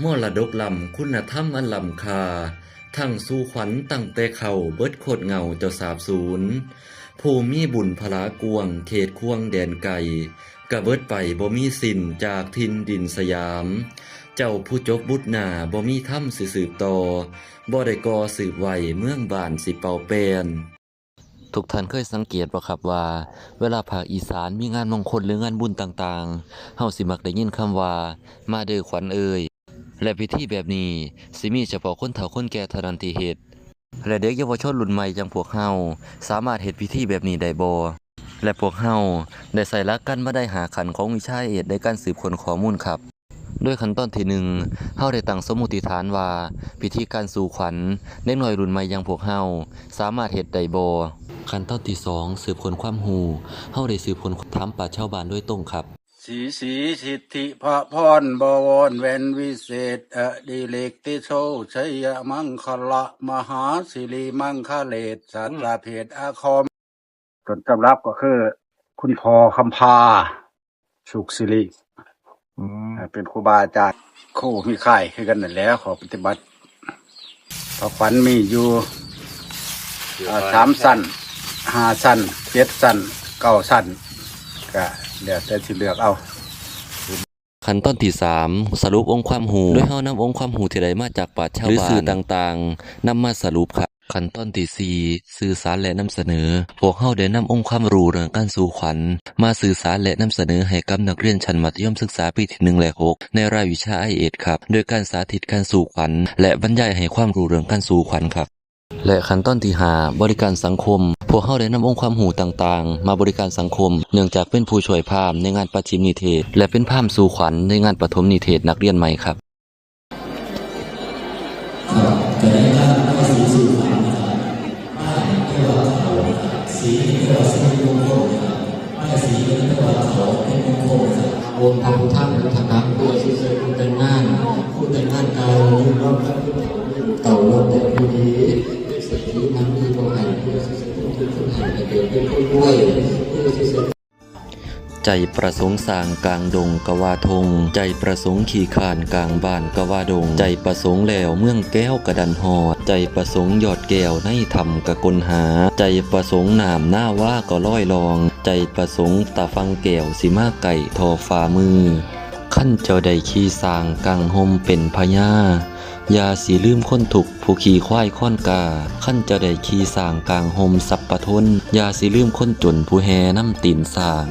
มรดกล้ำคุณธรรมอันล้ำค่าทั้งสู่ขวัญตั้งแต่เข้าเบิดโคตรเงาเจ้าสาบสูญผู้มีบุญพลากวงเขตควงแดนไกลกะเบิดไปบ่มีสิ้นจากทินดินสยาม เจ้าผู้จบบุตรหน้าบ่มีธรรมสิสืบต่อบ่ได้ก่อสืบไว้เมืองบ้านสิเป่าแปนทุกท่านเคยสังเกตบ่ครับว่าเวลาภาคอีสานมีงานมงคลหรืองานบุญต่างๆเฮาสิมักได้ยินคำว่ามาเด้อขวัญเอ่ยและพิธีแบบนี้สิมีเฉพาะคนเฒ่าคนแก่เท่านั้นที่เฮ็ดและเด็กเยาวชนรุ่นใหม่อย่างพวกเฮาสามารถเฮ็ดพิธีแบบนี้ได้บ่และพวกเฮาได้ใส่หลักกันมาได้หาขันของวิชาเอกในการสืบค้นข้อมูลครับด้วยขั้นตอนที่1เฮาได้ตั้งสมมุติฐานว่าพิธีการสู่ขวัญเด็กน้อยรุ่นใหม่อย่างพวกเฮาสามารถเฮ็ดได้บ่ขั้นตอนที่2สืบค้นความรู้เฮาได้สืบค้นถามปราชญ์ชาวบ้านโดยตรงครับสีสีสิทธิพระพรบวรเวนวิเศษอดิเรกติโชชัยมังคละมหาสิริมังคเลศสัตราเพศอาคมต้นตำรับก็คือคุณพ่อคำพาสุขสิริเป็นครูบาอาจารย์ครูมีค่ายคือกันนั่นแหละขอปฏิบัติพระขวัญมีอยู่3 สั้น5 สั้น7 สั้น9 สั้นก็เดี๋ยวแต่สิเลือกเอาขั้นตอนที่3สรุปองค์ความรู้โดยเฮานำองค์ความรู้ที่ได้มาจากปราชญ์ชาวบ้านหรือสื่อต่างๆนำมาสรุปครับขั้นตอนที่4สื่อสารและนำเสนอพวกเฮาได้นำองค์ความรู้เรื่องการสู่ขวัญมาสื่อสารและนำเสนอให้กับนักเรียนชั้นมัธยมศึกษาปีที่1และ6ในรายวิชา IELTS ครับโดยการสาธิตการสู่ขวัญและบรรยายให้ความรู้เรื่องการสู่ขวัญครับและขั้นตอนที่5บริการสังคมพวกเฮาได้นำองค์ความรู้ต่างๆมาบริการสังคมเนื่องจากเป็นผู้ช่วยพราหมณ์ในงานประชิมนิเทศและเป็นพราหมณ์สู่ขวัญในงานปฐมนิเทศนักเรียนใหม่ครับจะได้รับข้อสีสู่ขวัญนะครับป้ายเทวะเขาสีเทวะสิริมงคลครับป้ายสีเทวะเขาเป็นมงคลครับวงทำท่านธนักตัวที่เคยคุณแต่งงานคุณแต่งงานเก่ารุ่นรอบครับเก่ารอบแต่ผู้ดีเป็นเศรษฐีนั้นมีโมหันเพื่อที่จะเป็นคนหันไปเป็นผู้ด้วยเพื่อที่จะใจประสงค์สร้างกลางดงกว่าทงใจประสงค์ขี่คานกลางบ้านกว่าดงใจประสงค์แล้วเมืองแก้วกระดันหอดใจประสงค์ยอดแก้วในธรรมกะกลหาใจประสงค์น้ำหน้าว่าก็ร้อยลองใจประสงค์ตาฟังแก้วสิมาไก่ทอฝ่ามือขั้นเจ้าใดขี่สร้างกลางห่มเป็นพญายาสีลืมคนถูกผู้ขี่ควายค้อนกาขั้นเจ้าใดขี่สร้างกลางห่มสับปะทนยาสีลืมคนจนผู้แหน้ำตีนสร้าง